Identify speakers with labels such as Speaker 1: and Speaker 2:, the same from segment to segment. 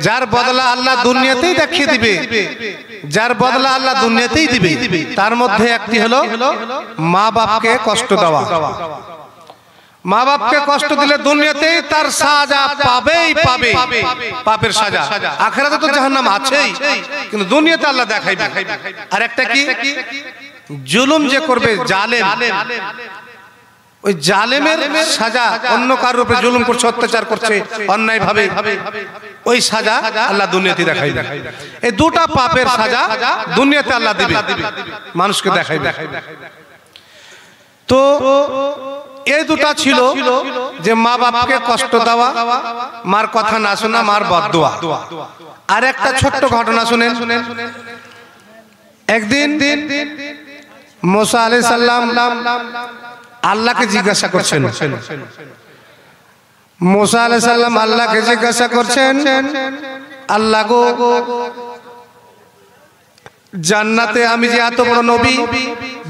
Speaker 1: যার বদলা আল্লাহ দুনিয়াতেই দেখিয়ে দিবে, যার বদলা আল্লাহ দুনিয়াতেই দিবে, তার মধ্যে একটি হলো মা বাপকে কষ্ট দেওয়া। মা বাপকে কষ্ট দিলে দুনিয়াতেই তার সাজা পাবেই পাবে, পাপের সাজা। আখিরাতে তো জাহান্নাম আছেই, কিন্তু দুনিয়াতে আল্লাহ দেখাইবে। আর একটা কি, জুলুম যে করবে জালেম, ওই জালেমের সাজা, অন্য কারোর উপরে জুলুম করছে, অত্যাচার করছে অন্যায় ভাবে, ওই সাজা আল্লাহ দুনিয়াতে দেখাইবে। এই দুটা পাপের সাজা দুনিয়াতে আল্লাহ দিবে, মানুষকে দেখাইবে। তো এই দুটা ছিল যে মা বাপকে কষ্ট দেওয়া, মার কথা না শোনা, মার বদদোয়া। আর একটা ছোট্ট ঘটনা শুনেন। একদিন মুসা আলাইহিস সালাম আল্লাহকে জিজ্ঞাসা করছেন, মুসা আলাইহিস সালাম আল্লাহকে জিজ্ঞাসা করছেন, আল্লাহ গো, জান্নাতে আমি যে এত বড় নবী,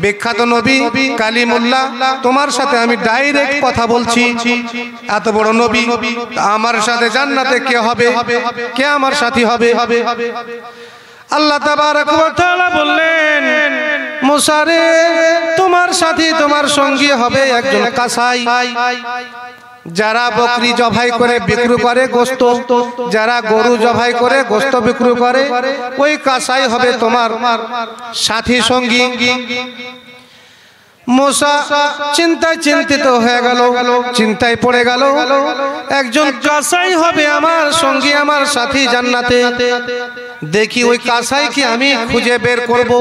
Speaker 1: বিখ্যাত নবী কালিমুল্লাহ, তোমার সাথে আমি ডাইরেক্ট কথা বলছি, এত বড় নবী, আমার সাথে জান্নাতে কে হবে, কে আমার সাথী হবে? আল্লাহ তাবারক ওয়া তাআলা বললেন, মুসা রে, তোমার সাথী, তোমার সঙ্গী হবে একজন কাসাই, যারা বকরি জবাই করে বিক্রি করে গোশত, যারা গরু জবাই করে গোশত বিক্রি করে, ওই কাসাই হবে তোমার সাথী সঙ্গী। মুসা চিন্তায় চিন্তিত হয়ে গেল, চিন্তায় পড়ে গেল, একজন কাসাই হবে আমার সঙ্গী, আমার সাথী জান্নাতে। দেখি ওই কাসাইকে আমি খুঁজে বের করব,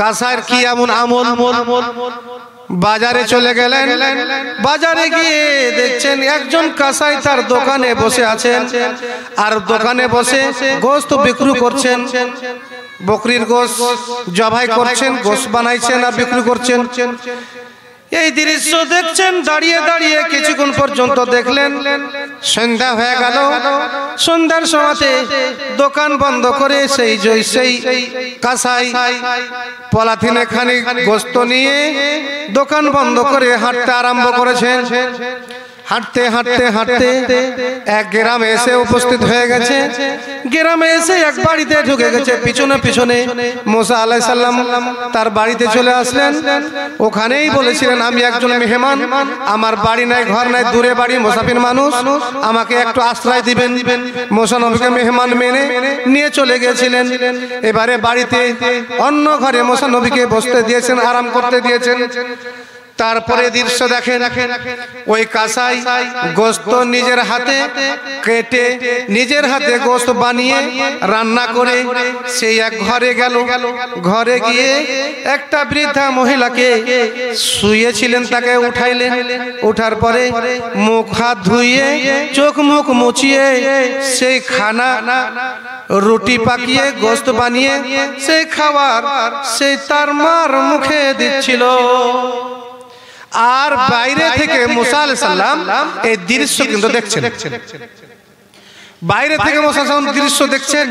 Speaker 1: কাসাইয়ের কি এমন আমল। বাজারে চলে গেলেন, বাজারে গিয়ে দেখছেন একজন কাসাই তার দোকানে বসে আছেন, আর দোকানে বসে গোশত বিক্রি করছেন, বকরির গোশত জবাই করছেন, গোশত বানাইছেন আর বিক্রি করছেন। এই দৃশ্য দেখছেন, দাঁড়িয়ে দাঁড়িয়ে কিছুক্ষণ পর্যন্ত দেখলেন। সন্ধ্যা হয়ে গেল, সন্ধ্যার সময়তে দোকান বন্ধ করে সেই কাসাই পলাথিনে খানিক গোশত নিয়ে দোকান বন্ধ করে হাঁটতে আরম্ভ করেছেন। হাঁটতে হাঁটতে হাঁটতে এক গ্রামে এসে উপস্থিত হয়ে গেছে। গ্রামে এসে এক বাড়িতে ঢুকে গেছে, পিছনে পিছনে মুসা আলাইহিস সালাম তার বাড়িতে চলে আসলেন। ওখানেই বলেছিলেন, আমি একজন মেহমান, আমার বাড়ি নাই, ঘর নাই, দূরে বাড়ি, মুসাফির মানুষ, আমাকে একটু আশ্রয় দিবেন। মুসা নবীকে মেহমান মেনে নিয়ে চলে গেছিলেন। এবারে বাড়িতে অন্য ঘরে মুসা নবীকে বসতে দিয়েছেন, আরাম করতে দিয়েছেন। তারপরে দৃশ্য দেখেন, ওই কাসাই গোশত নিজের হাতে কেটে, নিজের হাতে গোশত বানিয়ে রান্না করে সেই এক ঘরে গেল। ঘরে গিয়ে একটা বৃদ্ধা মহিলাকে শুয়েছিলেন, তাকে উঠাইলেন। উঠার পরে মুখ হাত ধুইয়ে, চোখ মুখ মুছিয়ে, সেই খানা রুটি পাকিয়ে গোশত বানিয়ে সেই খাবার সেই তার মার মুখে দিচ্ছিল। আর বাইরে থেকে মুসা আলাইহিস সালাম এই দৃশ্য কিন্তু দেখছেন, বাইরে থেকে মুসা আলাইহিস সালাম দৃশ্য দেখছেন।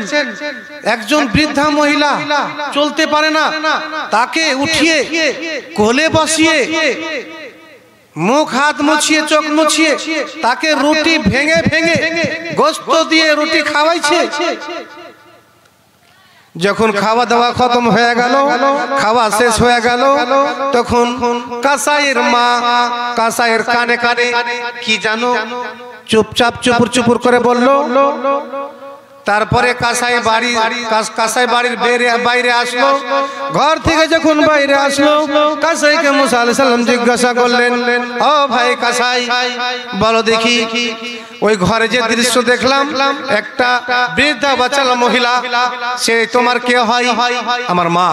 Speaker 1: একজন বৃদ্ধা মহিলা চলতে পারে না, তাকে উঠিয়ে কোলে বসিয়ে, মুখ হাত মুছিয়ে, চোখ মুছিয়ে, তাকে রুটি ভেঙে ভেঙে গোশত দিয়ে রুটি খাওয়াইছে। যখন খাওয়া দাওয়া খতম হয়ে গেল, খাওয়া শেষ হয়ে গেল, তখন কাসাইয়ের মা কাসাইয়ের কানে কানে কি জানো চুপচাপ চুপুর চুপুর করে বলল। তারপরে কাসাই বাড়ির বাইরে আসলো। ঘর থেকে যখন বাইরে আসলো, কাসাইকে মুসা আলাইহিস সালাম জিজ্ঞাসা করলেন, ও ভাই কাসাই, বলো দেখি, ওই ঘরে যে দৃশ্য দেখলাম, একটা বৃদ্ধা বাচ্চা মহিলা, সে তোমার কে হয়? আমার মা।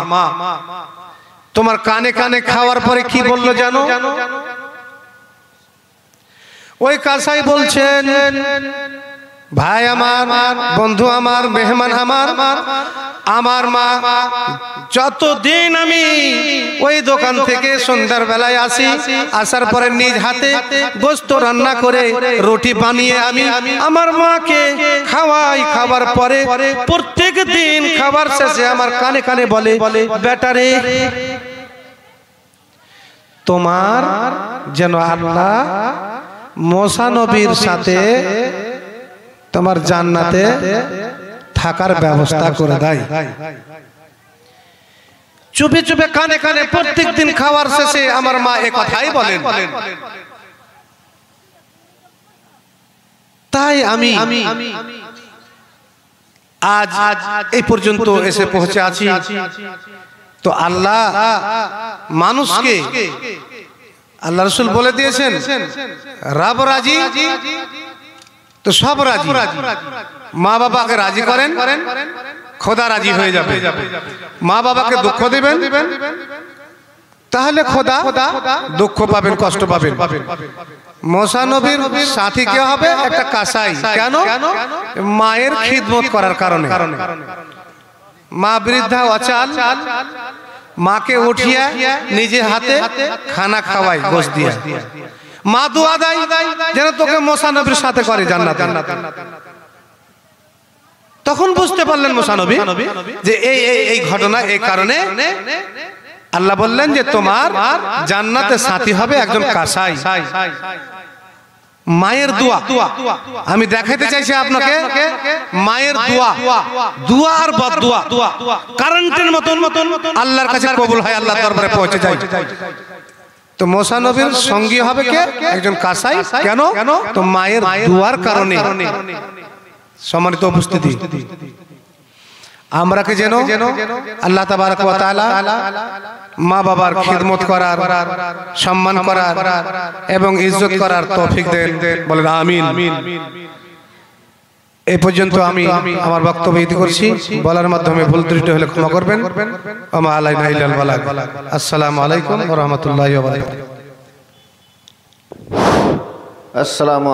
Speaker 1: তোমার কানে কানে খাওয়ার পরে কি বললো জানো? ওই কাসাই বলছেন, ভাই আমার, বন্ধু আমার, মেহমান আমার মা যতদিন আমি ওই দোকান থেকে সন্ধ্যার বেলায় আসি, আসার পরে নিজ হাতে গোশত রান্না করে রুটি বানিয়ে আমি আমার মাকে খাওয়াই। খাবার পরে প্রত্যেক দিন খাবার শেষে আমার কানে কানে বলে, বেটারে, তোমার যেন আল্লাহ মুসা নবীর সাথে তোমার জান্নাতে থাকার ব্যবস্থা করে দেয়। চুপে চুপে কানে কানে প্রত্যেকদিন খাওয়ার শেষে আমার মা এই কথাই বলেন। তাই আমি আজ এই পর্যন্ত এসে পৌঁছে আছি। তো আল্লাহ মানুষকে, আল্লাহ রাসূল বলে দিয়েছেন রব রাজি তো সব রাজি। মা বাবাকে রাজি করেন, খোদা রাজি হয়ে যাবে। মা বাবাকে দুঃখ দিবেন, তাহলে খোদা দুঃখ পাবেন, কষ্ট পাবেন। মুসা নবীর সাথী কে হবে? একটা কাসাই। কেন? মায়ের খিদমত করার কারণে। মা বৃদ্ধা অচাল, মাকে উঠিয়া নিজে হাতে খানা খাওয়াই গোশত দিয়া। মা দোয়া দেয় যেন তোকে মুসা নবীর সাথে করে জান্নাতে। তখন বুঝতে পারলেন মুসা নবী যে এই ঘটনা, এই কারণে আল্লাহ বললেন যে তোমার জান্নাতে সাথী হবে একজন কাসাই। মায়ের দোয়া আমি দেখাইতে চাইছি আপনাকে। মায়ের দোয়া, দোয়া আর বদদোয়া কারেন্টের মতন আল্লাহর কাছে কবুল হয়, আল্লাহর দরবারে পৌঁছে যায়। তো মুসা নবীর সঙ্গী হবে কে? একজন কাসাই। কেন? তো মায়ের দোয়ার কারণে। সম্মানিত উপস্থিতি, আমরাকে যেন আল্লাহ তাবারক ওয়া তাআলা মা বাবার খিদমত করার, সম্মান করার এবং ইজ্জত করার তৌফিক দেন। বলেন আমিন। এই পর্যন্ত আমি আমার বক্তব্য ইতি করছি। বলার মাধ্যমে ভুল ত্রুটি হলে ক্ষমা করবেন। ওমা আলাইনা ইল্লাল বালাগ। আসসালামু আলাইকুম ওয়া রাহমাতুল্লাহি ওয়া বারাকাতুহু।
Speaker 2: আসসালামু